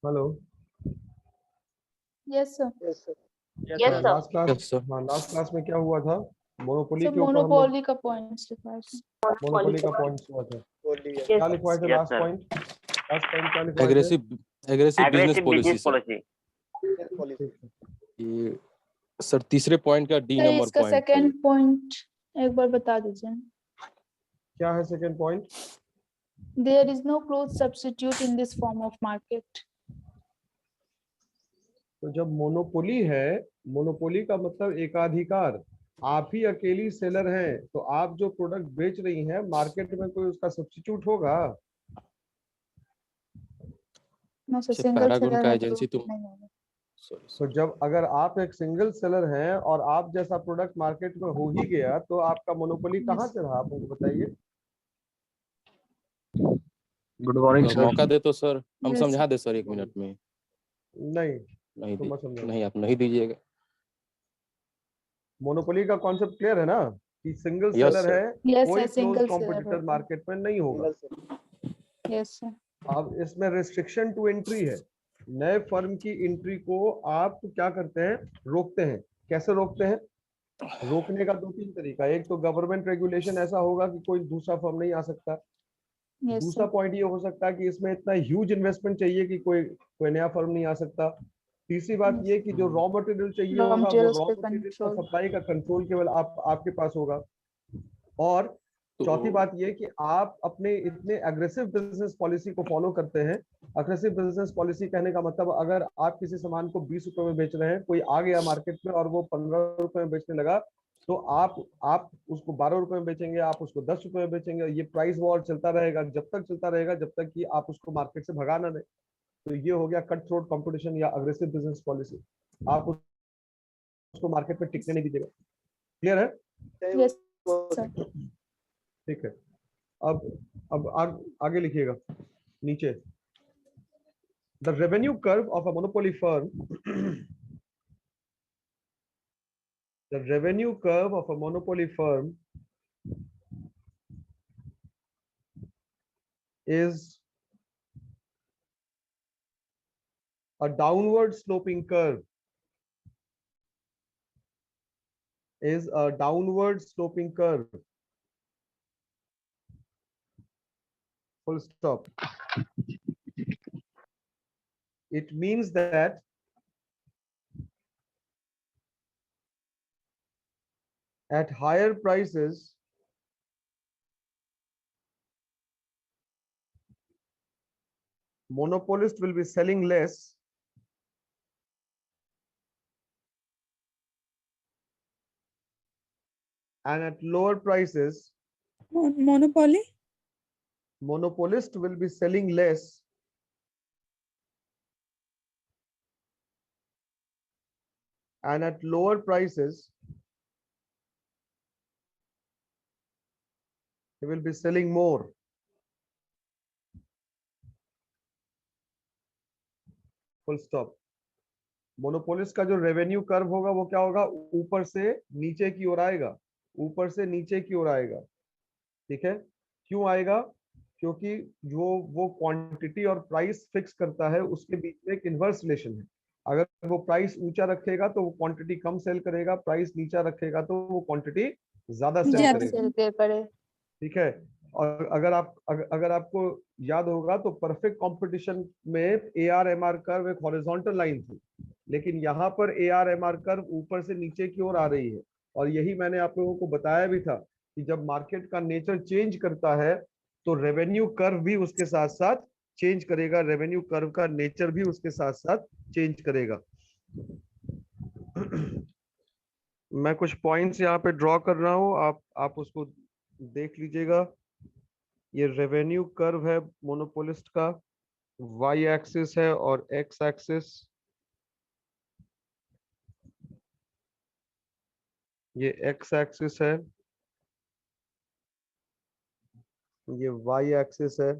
Hello. Yes sir. Yes, sir. Last class, Yes, sir. हाँ last class में क्या हुआ था? मोनोपोली सर के ऊपर हम लोग मोनोपोली का पॉइंट्स लिखा था। मोनोपोली का पॉइंट हुआ था। Yes, क्या लिखवाए थे? yes, last sir. पॉइंट क्या लिखवाए थे? Aggressive business Aggressive policy business sir. policy. ठीक है। ये सर तीसरे पॉइंट का डी सर नंबर इसका पॉइंट। सेकंड पॉइंट एक बार बता दीजिए। क्या है second point? There is no close substitute in this form of market. तो जब मोनोपोली है, मोनोपोली का मतलब एकाधिकार, आप ही अकेली सेलर हैं, तो आप जो प्रोडक्ट बेच रही हैं मार्केट में कोई उसका सब्स्टिट्यूट होगा? No सर, अच्छा, सिंगल पैरागन सेलर का है तो एजेंसी तुम नहीं होगा। तो जब अगर आप एक सिंगल सेलर हैं और आप जैसा प्रोडक्ट मार्केट में हो ही गया, तो आपका मोनोपोली कहाँ से रहा? आप मुझे बताइए। गुड मॉर्निंग तो सर। मौका दे तो सर हम Yes, समझा दे सर 1 मिनट में। नहीं, नहीं तो मत समझाओ। नहीं, आप नहीं दीजिएगा। मोनोपोली का कॉन्सेप्ट क्लियर है ना, कि सिंगल यस सेलर सर। है, yes कोई sir, close single seller competitor होगा। मार्केट में नहीं होगा। Yes sir. अब इसमें रिस्ट्रिक्शन टू एंट्री है। नए फर्म की एंट्री को आप क्या करते हैं? रोकते हैं। कैसे रोकते हैं? रोकने का दो तीन तरीका। एक तो गवर्नमेंट रेगुलेशन ऐसा होगा कि कोई दूसरा फर्म नहीं आ सकता। Yes दूसरा सर। पॉइंट ये हो सकता है कि इसमें इतना ह्यूज इन्वेस्टमेंट चाहिए कि कोई कोई नया फर्म नहीं आ सकता। तीसरी बात ये कि जो रॉ मटेरियल चाहिए Raw होगा, वो materials रॉ पे मटेरियल का control। सप्लाई का कंट्रोल केवल आपके पास होगा। और चौथी बात ये कि आप अपने इतने अग्रेसिव बिजनेस पॉलिसी को फॉलो करते हैं। अग्रेसिव बिजनेस पॉलिसी कहने का मतलब, अगर आप किसी सामान को 20 रुपए में बेच रहे हैं, कोई आ गया मार्केट में और वो 15 रुपए में बेचने लगा, तो आप उसको 12 रुपए में बेचेंगे, आप उसको 10 रुपए में बेचेंगे। ये प्राइस वॉर चलता रहेगा, जब तक चलता रहेगा जब तक कि आप उसको मार्केट से भगा ना दें। तो ये हो गया कट थ्रोट कंपटीशन या अग्रेसिव बिजनेस पॉलिसी। आप उसको मार्केट में टिकने नहीं दीजिएगा। क्लियर है? Yes sir. ठीक है। अब आगे लिखिएगा नीचे। The revenue curve of a monopoly firm the revenue curve of a monopoly firm is a downward sloping curve full stop. It means that at higher prices monopolist will be selling less and at lower prices monopolist will be selling less and at lower prices he will be selling more. Full stop. Monopolist का जो revenue curve होगा वो क्या होगा? ऊपर से नीचे की ओर आएगा, ऊपर से नीचे की ओर आएगा। ठीक है? क्यों आएगा? क्योंकि जो वो क्वांटिटी और प्राइस फिक्स करता है उसके बीच में एक इनवर्स रिलेशन है। अगर वो प्राइस ऊंचा रखेगा तो वो क्वांटिटी कम सेल करेगा, प्राइस नीचा रखेगा तो वो क्वांटिटी ज्यादा सेल करेगा। ठीक है? और अगर आपको याद होगा तो परफेक्ट कंपटीशन में AR-MR कर्व एक हॉरिजॉन्टल लाइन थी, लेकिन यहाँ पर AR-MR कर्व ऊपर से नीचे की ओर आ रही है। और यही मैंने आप लोगों को बताया भी था कि जब मार्केट का नेचर चेंज करता है तो रेवेन्यू कर्व भी उसके साथ साथ चेंज करेगा, रेवेन्यू कर्व का नेचर भी उसके साथ साथ चेंज करेगा। मैं कुछ पॉइंट्स यहाँ पे ड्रॉ कर रहा हूँ, आप उसको देख लीजिएगा। ये रेवेन्यू कर्व है मोनोपोलिस्ट का, वाई एक्सिस है और एक्स एक्सिस। ये एक्स एक्सिस है, ये वाई एक्सिस है।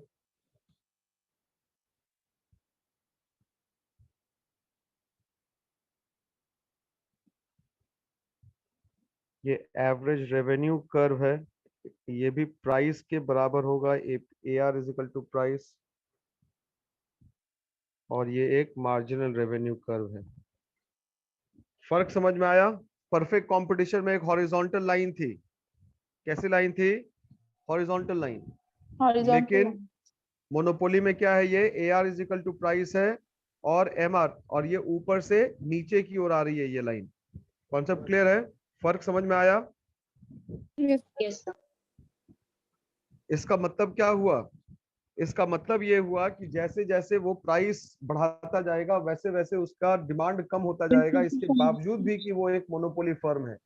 ये एवरेज रेवेन्यू कर्व है, ये भी प्राइस के बराबर होगा। AR is equal to price. और ये एक मार्जिनल रेवेन्यू कर्व है। फर्क समझ में आया? परफेक्ट कंपटीशन में एक हॉरिजॉन्टल लाइन थी। कैसी लाइन थी? Horizontal line. Horizontal लेकिन line. मोनोपोली में क्या है? ये AR is equal to price है और MR, और ये ऊपर से नीचे की ओर आ रही है ये लाइन। कॉन्सेप्ट क्लियर है? फर्क समझ में आया? Yes. Yes, sir. इसका मतलब क्या हुआ? इसका मतलब ये हुआ कि जैसे जैसे वो प्राइस बढ़ाता जाएगा वैसे वैसे उसका डिमांड कम होता जाएगा, इसके बावजूद भी कि वो एक मोनोपोली फर्म है।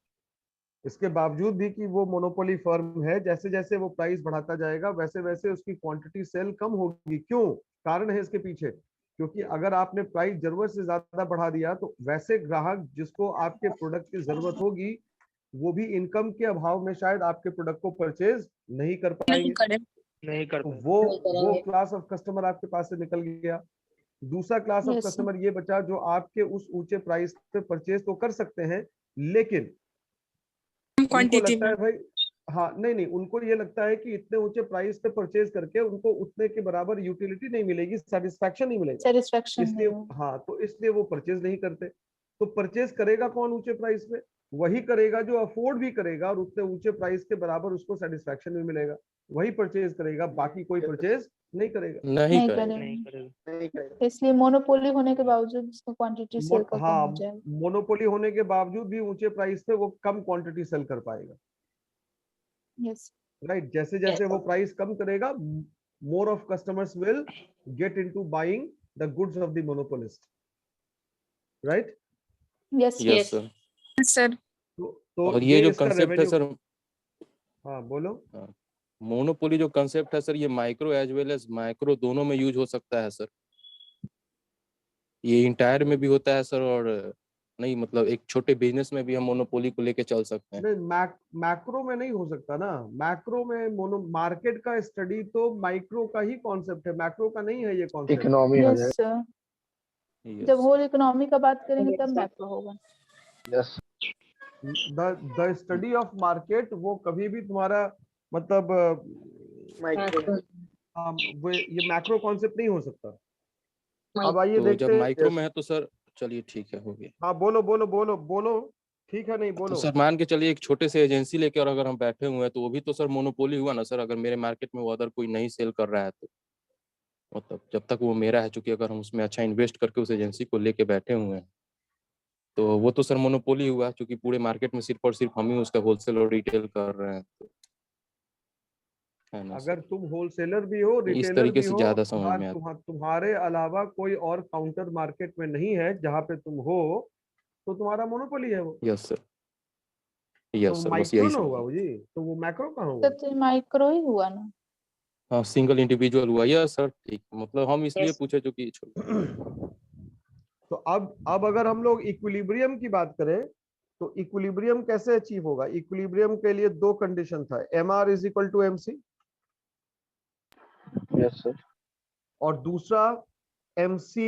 इसके बावजूद भी कि वो मोनोपोली फर्म है, जैसे जैसे वो प्राइस बढ़ाता जाएगा वैसे वैसे उसकी क्वांटिटी सेल कम होगी। क्यों? कारण है इसके पीछे, क्योंकि अगर आपने प्राइस जरूरत से ज्यादा बढ़ा दिया तो वैसे ग्राहक जिसको आपके प्रोडक्ट की जरूरत होगी वो भी इनकम के अभाव में शायद आपके प्रोडक्ट को परचेज नहीं कर पाएंगे। नहीं कर तो पाए। नहीं वो करेंगे। क्लास ऑफ कस्टमर आपके पास से निकल गया। दूसरा class of Yes, sir. Customer ये बचा जो आपके उस ऊंचे प्राइस पे परचेज तो कर सकते हैं, लेकिन उनको लगता है भाई, हाँ नहीं नहीं, उनको ये लगता है कि इतने ऊंचे प्राइस पे परचेज करके उनको उतने के बराबर यूटिलिटी नहीं मिलेगी, सेटिस्फैक्शन नहीं मिलेगा। Satisfaction. इसलिए नहीं होगा. हाँ, तो इसलिए वो परचेज नहीं करते। तो परचेज करेगा कौन ऊंचे प्राइस पे? वही करेगा जो अफोर्ड भी करेगा और उतने ऊंचे प्राइस के बराबर उसको सेटिस्फैक्शन भी मिलेगा, वही परचेज करेगा, बाकी कोई परचेज नहीं करेगा। नहीं नहीं करेगा। नहीं करेंगे. करेगा। इसलिए मोनोपोली होने के बावजूद उसका क्वांटिटी सेल का कम हाँ, हो जाएगा. मोनोपोली होने के बावजूद भी ऊंचे प्राइस पे वो कम क्वांटिटी सेल कर पाएगा। Yes. राइट? जैसे Yes, जैसे वो sir. प्राइस कम करेगा, more of customers will get into buying the goods of the monopolist. Right? Yes. Yes Yes. Sir. Sir. तो और ये ये जो इसका कंसेप्ट है रेवेन्यू। सर, हाँ बोलो। मोनोपोली जो कंसेप्ट है सर, ये micro as well as micro दोनों में यूज हो सकता है सर। ये इंटायर में भी होता है सर, और नहीं मतलब एक छोटे बिजनेस में भी हम मोनोपोली को लेके चल सकते हैं। नहीं, मैक्रो में नहीं हो सकता ना। मैक्रो में मोनो मार्केट का स्टडी तो माइक्रो का ही कॉन्सेप्ट है, मैक्रो का नहीं है ये कॉन्सेप्ट। इकोनॉमी हो Yes, जाए। sir. Yes, जब sir. होल इकोनॉमी का बात करेंगे Yes, तब sir. मैक्रो होगा. Yes. The study of market वो कभी भी तुम्हारा मतलब माइक्रो। वो ये मैक्रो कॉन्सेप्ट नहीं हो सकता। अब आइए तो जब देखते हैं। माइक्रो में है तो सर चलिए ठीक है, हो गया। हाँ बोलो बोलो बोलो बोलो, ठीक है, नहीं तो बोलो। सर मान के चलिए एक छोटे से एजेंसी लेके और अगर हम बैठे हुए हैं तो वो भी तो सर मोनोपोली हुआ ना सर। अगर मेरे मार्केट में वो अदर कोई नहीं सेल कर रहा है तो मतलब जब तक वो मेरा है, चूंकि अगर हम उसमें अच्छा इन्वेस्ट करके उस एजेंसी को लेके बैठे हुए हैं तो वो तो सर मोनोपोली हुआ, क्योंकि पूरे मार्केट में सिर्फ और सिर्फ हम ही उसका होलसेल और रिटेल कर रहे हैं तो, है ना अगर सर। तुम होलसेलर भी हो, इस रिटेलर तरीके भी से हो, ज्यादा समझ में आता तुम्हारे अलावा कोई और काउंटर मार्केट में नहीं है जहां पे तुम हो, तो तुम्हारा मोनोपोली है वो। है। यस सर, तो यस सर, बस माइक्रो यही ना समझ। हुआ वो जी, तो वो मैक्रो कहाँ हुआ? तो माइक्रो ही हुआ ना. हाँ, सिंगल इंडिविजुअल हुआ। यस सर, ठीक। मतलब हम इसलिए Yes. पूछे चूंकि तो अब अगर हम लोग इक्विलिब्रियम की बात करें तो इक्विलिब्रियम कैसे अचीव होगा? इक्विलिब्रियम के लिए दो कंडीशन था, MR is equal to MC, yes sir. और दूसरा MC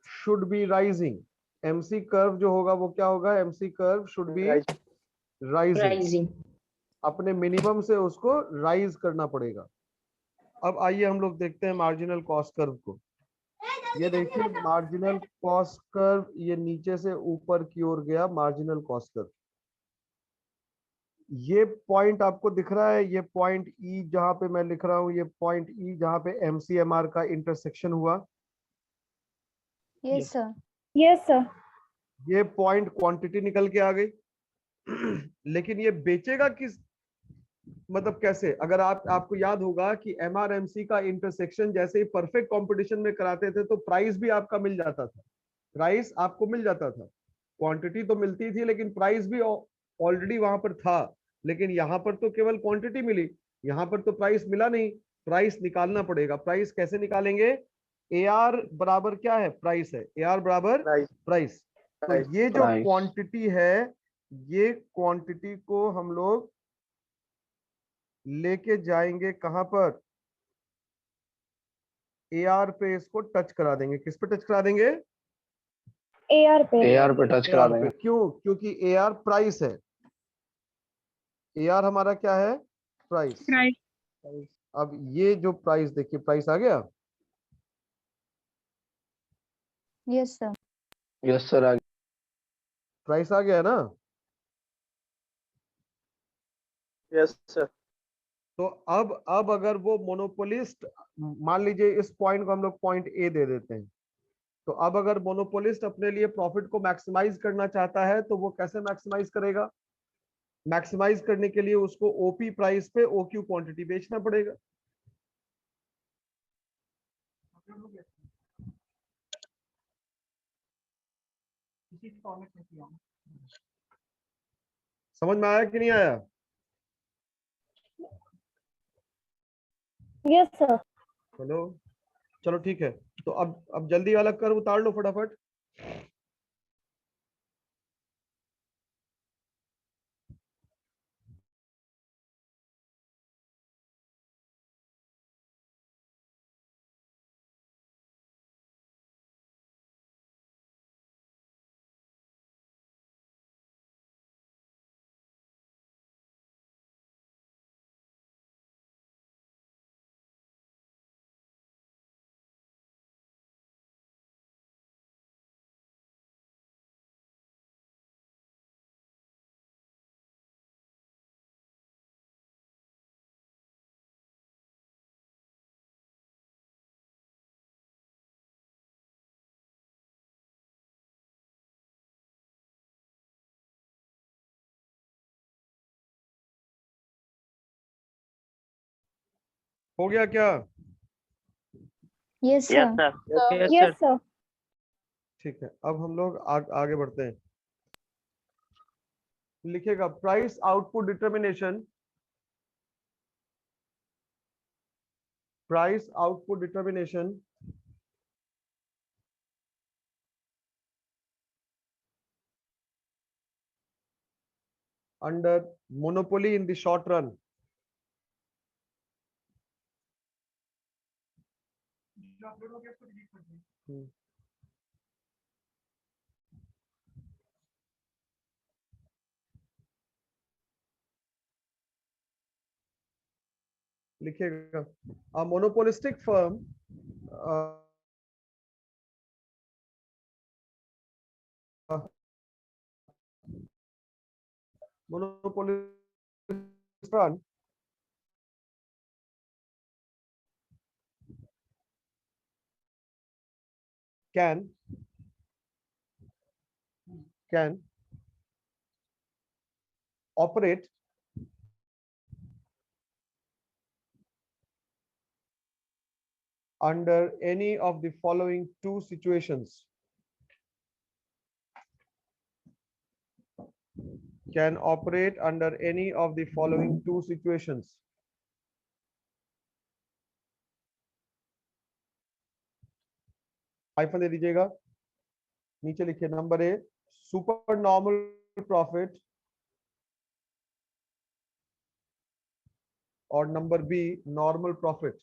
should be rising. MC curve जो होगा वो क्या होगा? MC curve should be rising. Rising. अपने मिनिमम से उसको राइज करना पड़ेगा। अब आइए हम लोग देखते हैं मार्जिनल कॉस्ट कर्व को। ये देखिए मार्जिनल कॉस्ट कर्व, ये नीचे से ऊपर की ओर गया मार्जिनल कॉस्ट कर्व। ये पॉइंट आपको दिख रहा है, ये पॉइंट E जहां पे मैं लिख रहा हूं, ये पॉइंट E जहां पे MCMR का इंटरसेक्शन हुआ, Yes, sir. Yes, sir. ये पॉइंट क्वांटिटी निकल के आ गई। लेकिन ये बेचेगा किस, मतलब कैसे? अगर आपको याद होगा कि MRMC का इंटरसेक्शन जैसे ही परफेक्ट कंपटीशन में कराते थे तो प्राइस भी आपका मिल जाता था, प्राइस आपको मिल जाता था। क्वांटिटी तो मिलती थी लेकिन प्राइस भी ऑलरेडी वहां पर था। लेकिन यहाँ पर तो केवल क्वांटिटी मिली, यहाँ पर तो प्राइस मिला नहीं। प्राइस निकालना पड़ेगा। प्राइस कैसे निकालेंगे? AR बराबर क्या है? प्राइस है। AR बराबर प्राइस। तो ये जो क्वांटिटी है, ये क्वांटिटी को हम लोग लेके जाएंगे कहां पर? AR पे इसको टच करा देंगे। किस पे टच करा देंगे? AR पे. AR पे टच करा AR पे। देंगे। क्यों? क्योंकि AR प्राइस है। AR हमारा क्या है? प्राइस। Right. अब ये जो प्राइस देखिए, प्राइस आ गया, Yes, sir. यस सर आगे। प्राइस आ गया है ना? Yes sir. तो अब अगर वो मोनोपोलिस्ट, मान लीजिए इस पॉइंट को हम लोग पॉइंट ए दे देते हैं, तो अब अगर मोनोपोलिस्ट अपने लिए प्रॉफिट को मैक्सिमाइज करना चाहता है तो वो कैसे मैक्सिमाइज करेगा? मैक्सिमाइज करने के लिए उसको ओपी प्राइस पे ओक्यू क्वांटिटी बेचना पड़ेगा। समझ में आया कि नहीं आया? Yes, sir. हेलो, चलो ठीक है। तो अब जल्दी वाला कर्व उतार लो फटाफट। हो गया क्या? Yes, yes sir. Sir. Yes, sir. ठीक है, अब हम लोग आगे बढ़ते हैं। लिखेगा price output determination, price output determination under monopoly in the short run. लिखिएगा a monopolistic firm monopolistic firm can operate under any of the following two situations. Can operate under any of the following two situations. Hyphen दे दीजिएगा, नीचे लिखिए number A super normal profit और number B normal profit.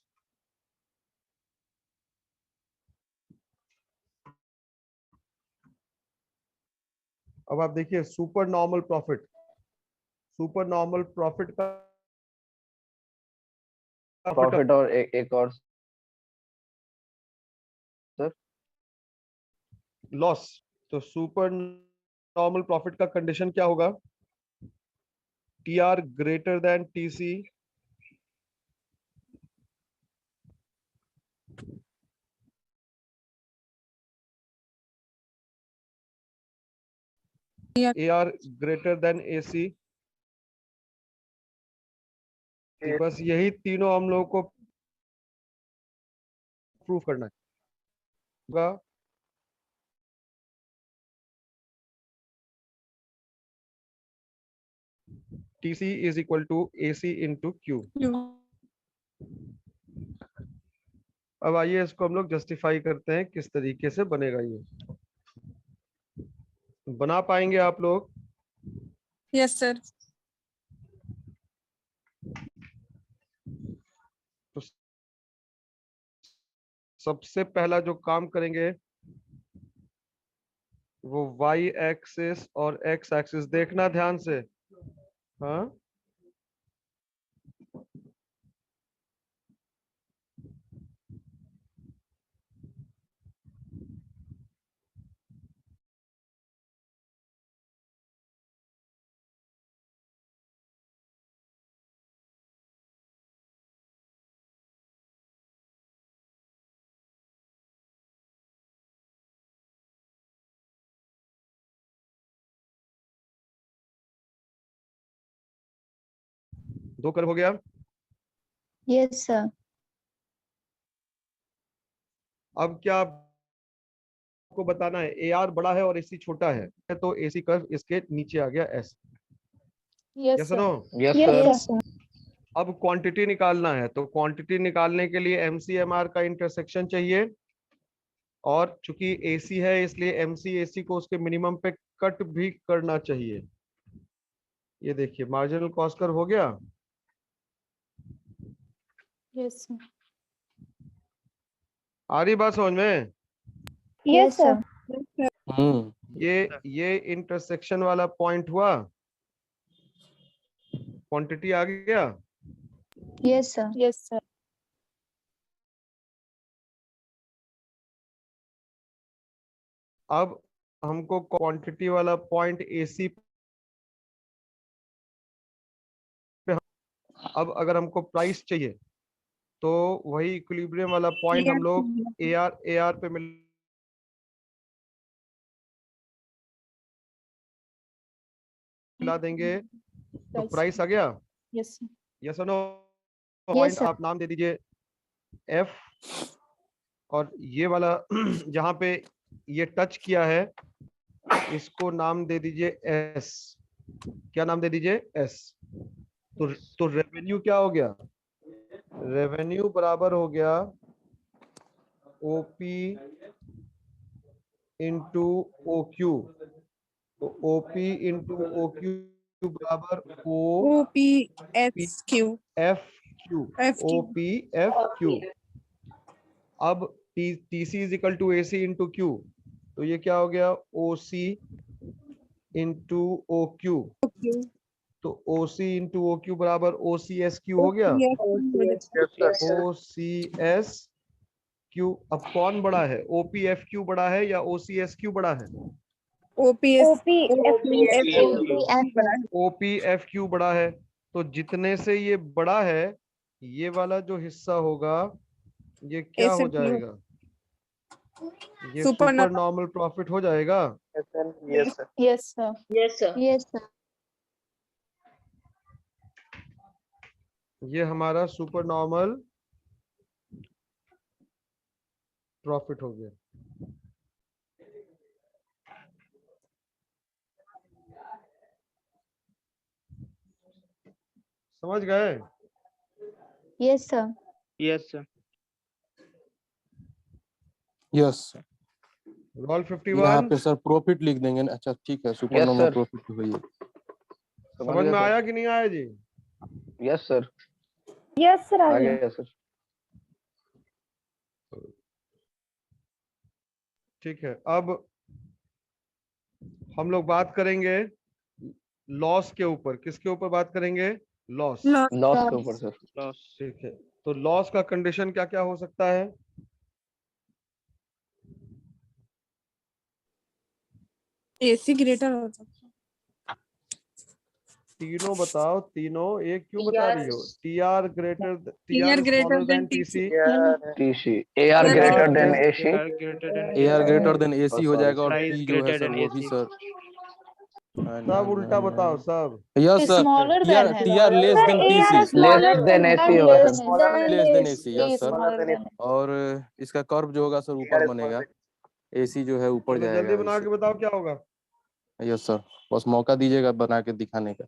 अब आप देखिए super normal profit, super normal profit का profit और एक और सर लॉस। तो सुपर नॉर्मल प्रॉफिट का कंडीशन क्या होगा? T R greater than T C A R greater than A C. बस यही तीनों हम लोगों को प्रूव करना है। TC is equal to AC into Q। अब आइए इसको हम लोग जस्टिफाई करते हैं किस तरीके से बनेगा। ये बना पाएंगे आप लोग? Yes sir. तो सबसे पहला जो काम करेंगे वो y एक्सिस और x एक्सिस देखना ध्यान से। हाँ, 2 कर्व हो गया। Yes, sir. अब क्या आपको बताना है, ए आर बड़ा है और एसी छोटा है, तो एसी कर्व इसके नीचे आ गया एस। Yes, yes sir. No? Yes Yes, sir. sir. अब क्वांटिटी निकालना है, तो क्वांटिटी निकालने के लिए एमसीएमआर का इंटरसेक्शन चाहिए, और चूंकि एसी है इसलिए एमसी एसी को उसके मिनिमम पे कट भी करना चाहिए। ये देखिए मार्जिनल कॉस्ट कर्व हो गया। Yes, sir. आ रही बात समझ में? Yes, sir. ये इंटरसेक्शन वाला पॉइंट हुआ, क्वांटिटी आ गया। Yes, sir. Yes, sir. अब हमको क्वांटिटी वाला पॉइंट एसी पे, अब अगर हमको प्राइस चाहिए तो वही इक्विलिब्रियम वाला पॉइंट हम लोग ए आर पे मिला देंगे, तो Price. प्राइस आ गया। Yes, sir. Yes no? Yes, point sir. आप नाम दे दीजिए एफ, और ये वाला जहां पे ये टच किया है इसको नाम दे दीजिए एस। क्या नाम दे दीजिए? एस। तो रेवेन्यू क्या हो गया? रेवेन्यू बराबर हो गया ओपी इंटू ओ क्यू। तो ओपी इंटू ओ क्यू बराबर O OPSQ. F Q. FQ. O P F Q. अब T C is equal to A C into Q, तो ये क्या हो गया? O C into O Q. तो O C into O Q बराबर ओ C S Q हो गया। O C S Q. अब कौन बड़ा है, ओपीएफ क्यू बड़ा है या ओसीएस क्यू बड़ा है? ओपीएफ क्यू बड़ा है। तो जितने से ये बड़ा है, ये वाला जो हिस्सा होगा ये क्या हो SNQ. जाएगा? ये Super सुपर नॉर्मल प्रॉफिट हो जाएगा। Yes sir. Yes, sir. Yes, sir. Yes, sir. ये हमारा सुपर नॉर्मल प्रॉफिट हो गया। समझ गए? Yes, sir. Yes sir. Yes. Roll यहाँ 51 पे सर प्रॉफिट लिख देंगे ना। अच्छा ठीक है, super Yes, normal sir. Profit तो हुई है। समझ में आया कि नहीं आया जी? Yes sir. Yes, sir. आ गया सर। ठीक है, अब हम लोग बात करेंगे लॉस के ऊपर। किसके ऊपर बात करेंगे? लॉस। लॉस के ऊपर सर। ठीक है, तो लॉस का कंडीशन क्या क्या हो सकता है? AC ग्रेटर हो सकता है। तीनों बताओ, तीनों एक क्यों बता रही हो? T R greater, T TR R greater smaller than than T C. TC A R greater than AC. A R greater than A C हो जाएगा, और टी जो है सर वो भी सर। सब उल्टा बताओ सब। Yes sir. Smaller T R than है। T R less than T C. Less than AC होगा सर। Less than A C, yes sir. smaller than है। और इसका कर्व जो होगा सर ऊपर बनेगा, ए सी जो है ऊपर चलो जाएगा जल्दी बना के बताओ क्या होगा। यस सर, बस मौका दीजिएगा बना के दिखाने का।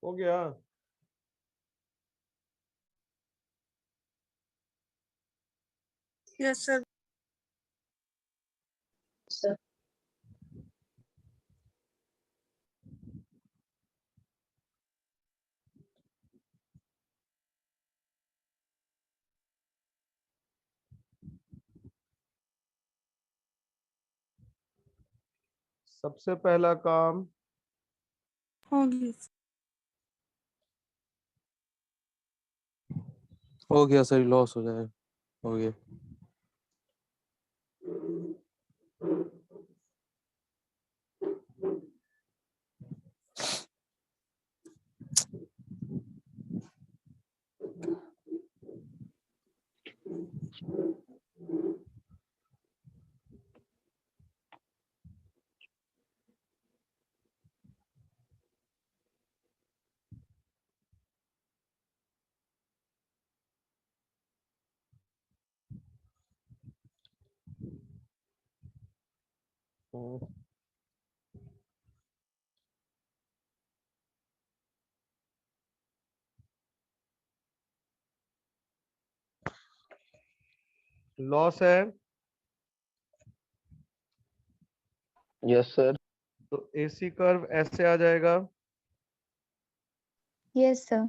हो गया। Yes, sir. सबसे पहला काम होगी। हो गया सर, लॉस हो जाएगा, हो गया। लॉस है यस सर। तो AC कर्व ऐसे आ जाएगा। Yes, sir.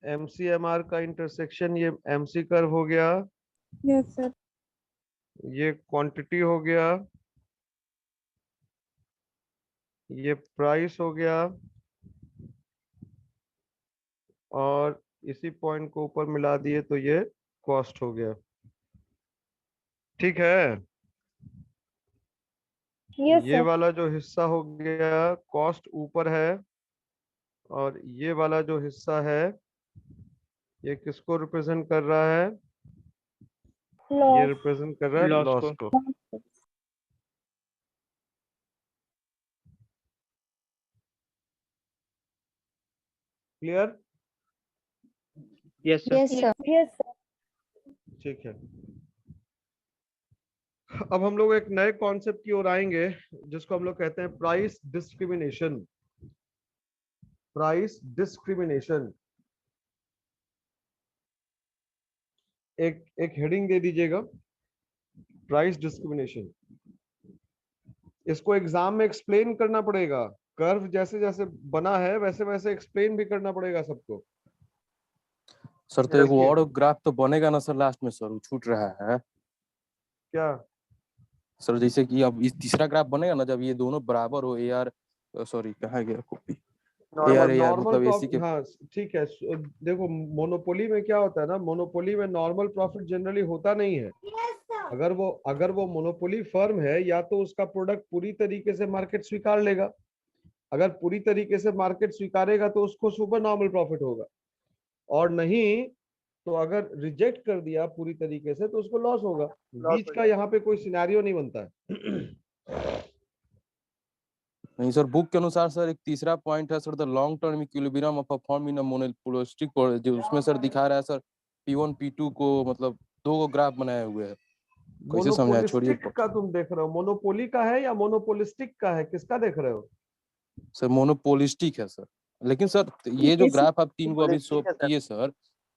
MCMR का इंटरसेक्शन ये MC कर्व हो गया, Yes, sir. ये क्वांटिटी हो गया, ये प्राइस हो गया, और इसी पॉइंट को ऊपर मिला दिए तो ये कॉस्ट हो गया। ठीक है। Yes, ये sir. वाला जो हिस्सा हो गया कॉस्ट ऊपर है, और ये वाला जो हिस्सा है ये किसको रिप्रेजेंट कर रहा है? ये Loss. रिप्रेजेंट कर रहा है Loss लॉस को। को। Clear? Yes, sir. Yes, sir. Yes, sir. ठीक है। अब हम लोग एक नए कॉन्सेप्ट की ओर आएंगे जिसको हम लोग कहते हैं प्राइस डिस्क्रिमिनेशन। प्राइस डिस्क्रिमिनेशन, एक एक हेडिंग दे दीजिएगा, प्राइस डिस्क्रिमिनेशन। इसको एग्जाम में एक्सप्लेन करना पड़ेगा। कर्व जैसे जैसे बना है वैसे वैसे एक्सप्लेन भी करना पड़ेगा सबको। सर तो एगो देखिए और ग्राफ तो बनेगा ना सर लास्ट में, सर वो छूट रहा है क्या, सर। जैसे कि अब इस तीसरा ग्राफ बनेगा ना, जब ये दोनों बराबर हो, AR सॉरी कहाँ गया कॉपी, AR नॉर्मल मतलब AC प्रॉफिट, के। हाँ ठीक है। देखो मोनोपोली में क्या होता है ना, मोनोपोली में नॉर्मल प्रॉफिट जनरली होता नहीं है। अगर वो मोनोपोली फर्म है या तो उसका प्रोडक्ट पूरी तरीके से मार्केट स्वीकार लेगा। अगर पूरी तरीके से मार्केट स्वीकारेगा तो उसको सुपर नॉर्मल प्रॉफिट होगा, और नहीं तो अगर रिजेक्ट कर दिया पूरी तरीके से तो उसको लॉस होगा। बीच का यहाँ पे कोई सिनेरियो नहीं बनता है। नहीं सर, बुक के अनुसार सर एक तीसरा पॉइंट है sir, the long term equilibrium of a firm in a monopolistic, जो उसमें सर दिखा रहा है सर P1 P2 को, मतलब दो को ग्राफ बनाए हुए हैं। कैसे समझाए, छोड़िए। मोनोपोलिस्टिक का तुम देख रहे हो, मोनोपोली का है या मोनोपोलिस्टिक का है, किसका देख रहे हो? सर मोनोपोलिस्टिक है सर, लेकिन सर ये जो ग्राफ आप तीन को अभी शो किए सर,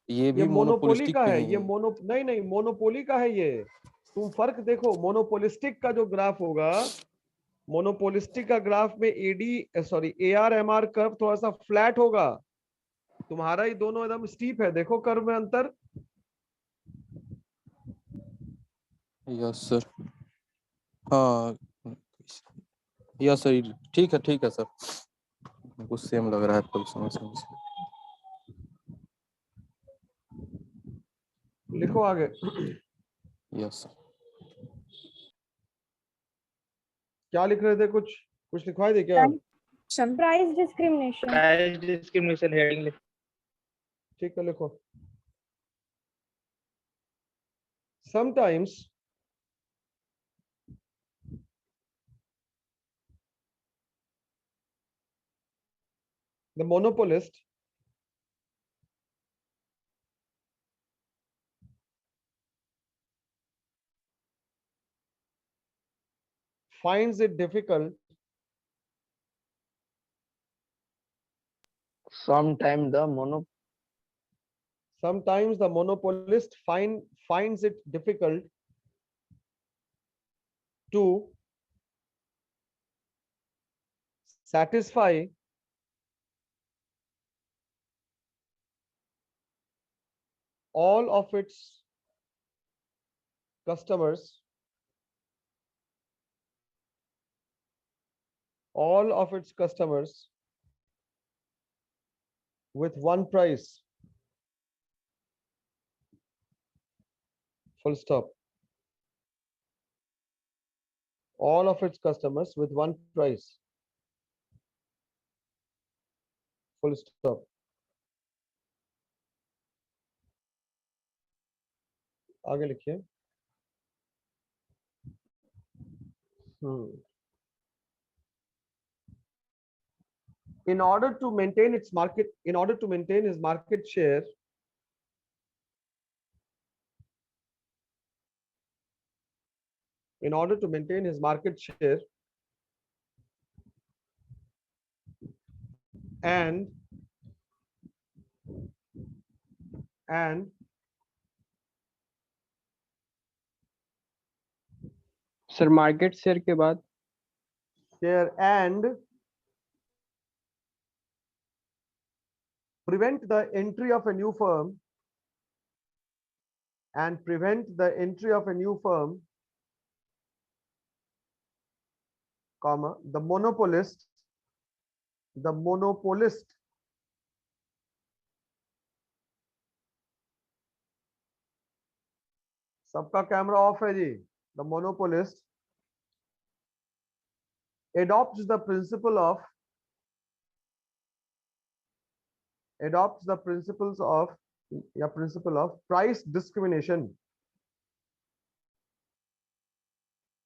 ये ये भी मोनोपोली मोनोपोलिस्टिक का पे है, ही ये है। नहीं नहीं, मोनोपोली का है ये। तुम फर्क देखो, मोनोपोलिस्टिक का जो ग्राफ होगा, मोनोपोलिस्टिक का ग्राफ में AR MR कर्व थोड़ा सा फ्लैट होगा। तुम्हारा ही दोनों एकदम स्टीप है, देखो कर्व में अंतर। यस सर, हाँ यस सर, ठीक है सर, कुछ सेम लग रहा है तो समझ समझ। लिखो आगे। Yes sir. क्या लिख रहे थे, कुछ कुछ लिखवाई दे क्या? Price discrimination. Price discrimination heading लिख। ठीक है, लिखो। Sometimes the monopolist finds it difficult Sometimes the monopolist finds it difficult to satisfy all of its customers with one price. Full stop. All of its customers with one price. Full stop. आगे लिखिए. In order to maintain his market share, and sir market share के बाद prevent the entry of a new firm comma, the monopolist सबका camera off है जी. The monopolist adopts the principles of price discrimination.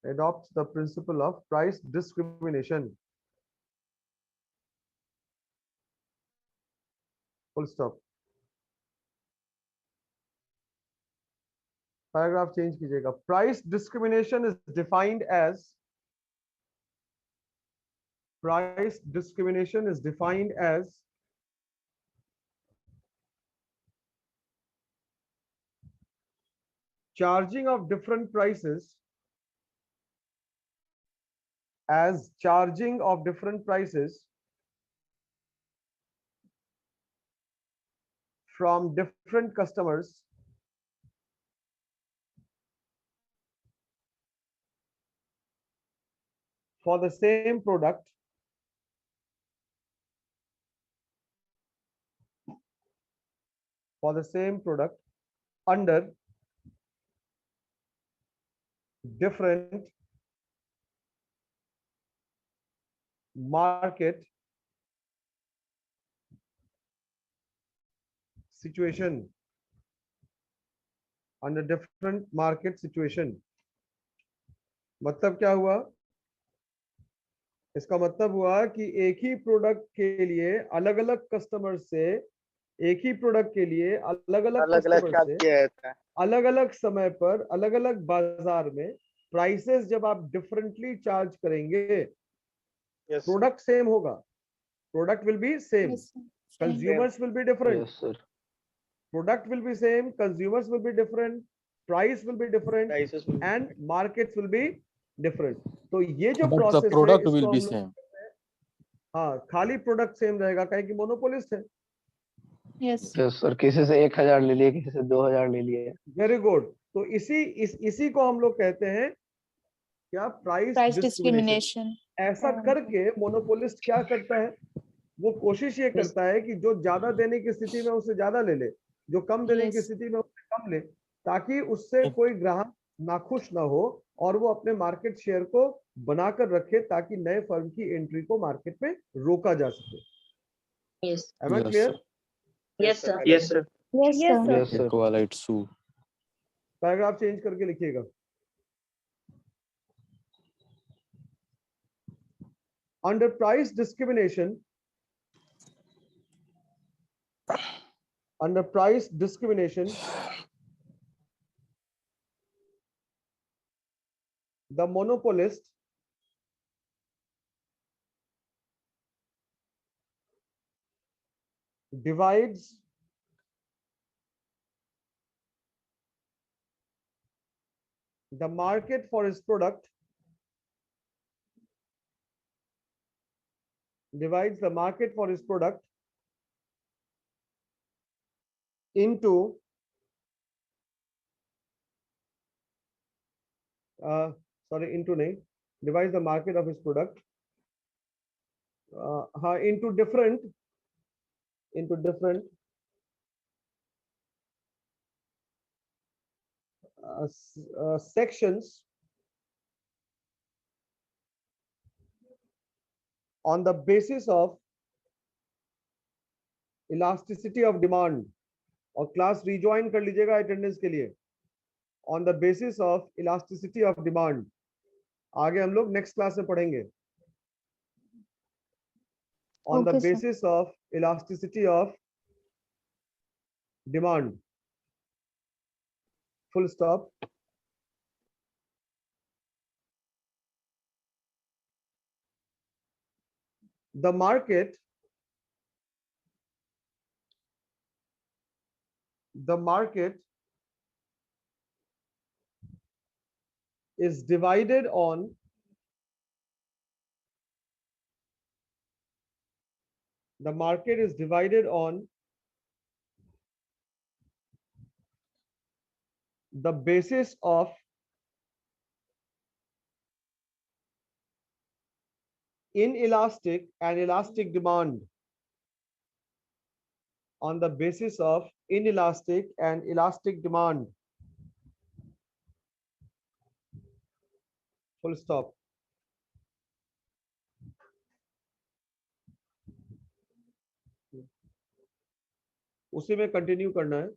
Adopts the principle of price discrimination. Full stop. Paragraph change कीजिएगा. Price discrimination is defined as charging of different prices from different customers for the same product under different market situation. मतलब क्या हुआ? इसका मतलब हुआ कि एक ही product के लिए अलग अलग कस्टमर से अलग अलग समय पर अलग अलग बाजार में प्राइसेस जब आप डिफरेंटली चार्ज करेंगे, प्रोडक्ट सेम होगा, product will be same, consumers will be different. yes sir, Product will be same, consumers will be different, price will be different, and markets will be different. तो ये जो process है, product will इसको B हम लोग same. हाँ, खाली product same रहेगा, कहीं की मोनोपोलिस्ट है. Yes. yes sir. किसी से 1000 ले लिए, किसी से 2000 ले लिए. Very good. तो इसी को हम लोग कहते हैं क्या? Price discrimination. ऐसा करके मोनोपोलिस्ट क्या करता है? वो कोशिश ये करता है कि जो ज्यादा देने की स्थिति में उससे ज्यादा ले ले, जो कम देने की स्थिति में उससे कम ले, ताकि उससे कोई ग्राहक नाखुश ना हो और वो अपने मार्केट शेयर को बनाकर रखे, ताकि नए फर्म की एंट्री को मार्केट में रोका जा सके. Am I clear? Yes, sir. Yes, sir. yes sir, इक्वलाइट Sue. Paragraph change करके लिखिएगा. Under price discrimination, the monopolist divides the market for his product into divides the market of his product into different sections on the basis of elasticity of demand. और class rejoin कर लीजिएगा attendance के लिए. On the basis of elasticity of demand. आगे हम लोग next class में पढ़ेंगे. On the Okay, sir. basis of elasticity of demand. Full stop. The market is divided on the basis of inelastic and elastic demand. On the basis of inelastic and elastic demand. Full stop. उसी में continue करना है.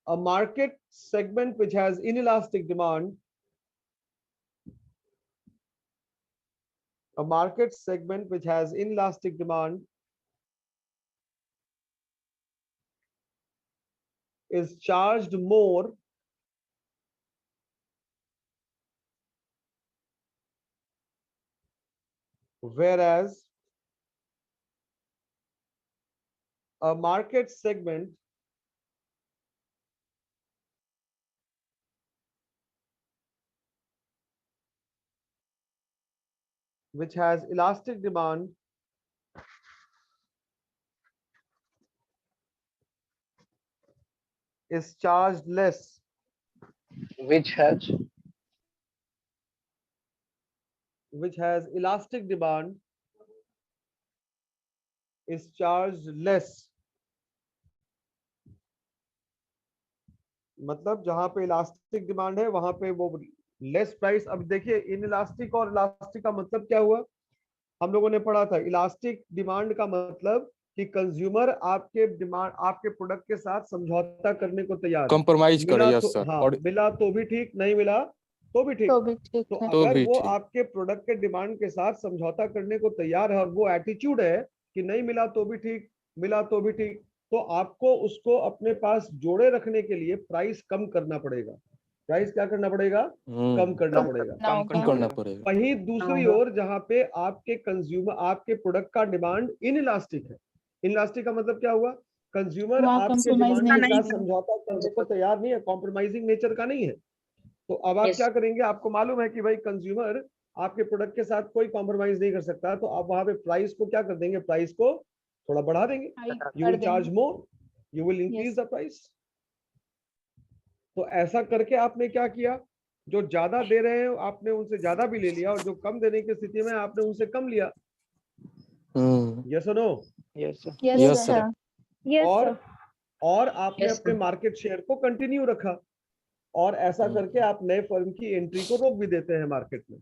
A market segment which has inelastic demand. A market segment which has inelastic demand is charged more whereas a market segment which has elastic demand is charged less. Which has Elastic demand is charged less. मतलब जहां पे elastic demand है वहां पे वो less price. अब देखिए in elastic और इलास्टिक का मतलब क्या हुआ, हम लोगों ने पढ़ा था. इलास्टिक डिमांड का मतलब कि कंज्यूमर आपके प्रोडक्ट के साथ समझौता करने को तैयार है. कॉम्प्रोमाइज करे. मिला यस तो सर. हाँ, और मिला तो भी ठीक, नहीं मिला तो भी ठीक. तो भी ठीक तो है. तो अगर भी वो ठीक. आपके प्रोडक्ट के डिमांड के साथ समझौता करने को तैयार है और वो एटीट्यूड है कि नहीं मिला तो भी ठीक, मिला तो भी ठीक, तो आपको उसको अपने पास जोड़े रखने के लिए प्राइस कम करना पड़ेगा. प्राइस क्या करना पड़ेगा? कम करना पड़ेगा. कम कम करना पड़ेगा. वहीं दूसरी ओर जहां पे आपके कंज्यूमर आपके प्रोडक्ट का डिमांड इनइलास्टिक है. इनइलास्टिक का मतलब क्या हुआ? कंज्यूमर वहाँ आपके compromise डिमांड के नहीं साथ समझौता करने को तैयार नहीं है, कॉम्प्रोमाइजिंग नेचर का नहीं है. तो अब आप क्या करेंगे? आपको मालूम है कि भाई कंज्यूमर आपके प्रोडक्ट के साथ कोई कॉम्प्रोमाइज नहीं कर सकता, तो आप वहां पे प्राइस को क्या कर देंगे? प्राइस को थोड़ा बढ़ा देंगे. You will charge more, you will increase the price. तो ऐसा करके आपने क्या किया? जो ज्यादा दे रहे हैं आपने उनसे ज्यादा भी ले लिया और जो कम देने की स्थिति में आपने उनसे कम लिया. यस और no? Yes, sir. Yes, Yes, sir. sir. Yes, और sir. और आपने अपने मार्केट शेयर को कंटिन्यू रखा और ऐसा करके आप नए फर्म की एंट्री को रोक भी देते हैं मार्केट में.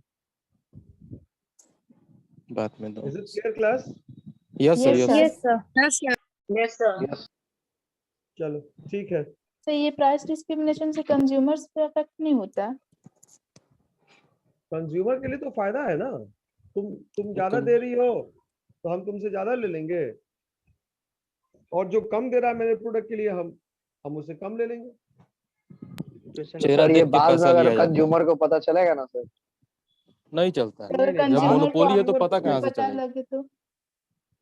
बात में दो. Is it clear class? Yes sir. Yes, yes. sir. Yes, sir. Yes, sir. चलो ठीक है. तो ये प्राइस डिस्क्रिमिनेशन से कंज्यूमर्स पे इफेक्ट नहीं होता? कंज्यूमर के लिए तो फायदा है ना. तुम ज्यादा दे रही हो तो हम तुमसे ज्यादा ले लेंगे और जो कम दे रहा है मेरे प्रोडक्ट के लिए हम उसे कम ले लेंगे. चेहरा सर ये देख के बाद में पैसा अगर लिया जाता है. कंज्यूमर को पता चलेगा ना सर? नहीं चलता है. अगर नहीं, जब कंज्यूमर को मोनोपोली है तो आपको पता कहाँ से पता चलेगा? लगे तो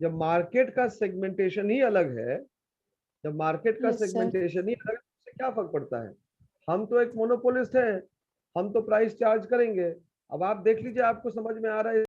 जब मार्केट का सेगमेंटेशन ही अलग है, जब मार्केट का Yes, sir. सेगमेंटेशन ही अलग है, तो उससे क्या फर्क पड़ता है? हम तो एक मोनोपोलिस्ट हैं, हम तो प्राइस चार्ज करेंगे। अब आप देख लीजिए, आपको समझ में आ रहा है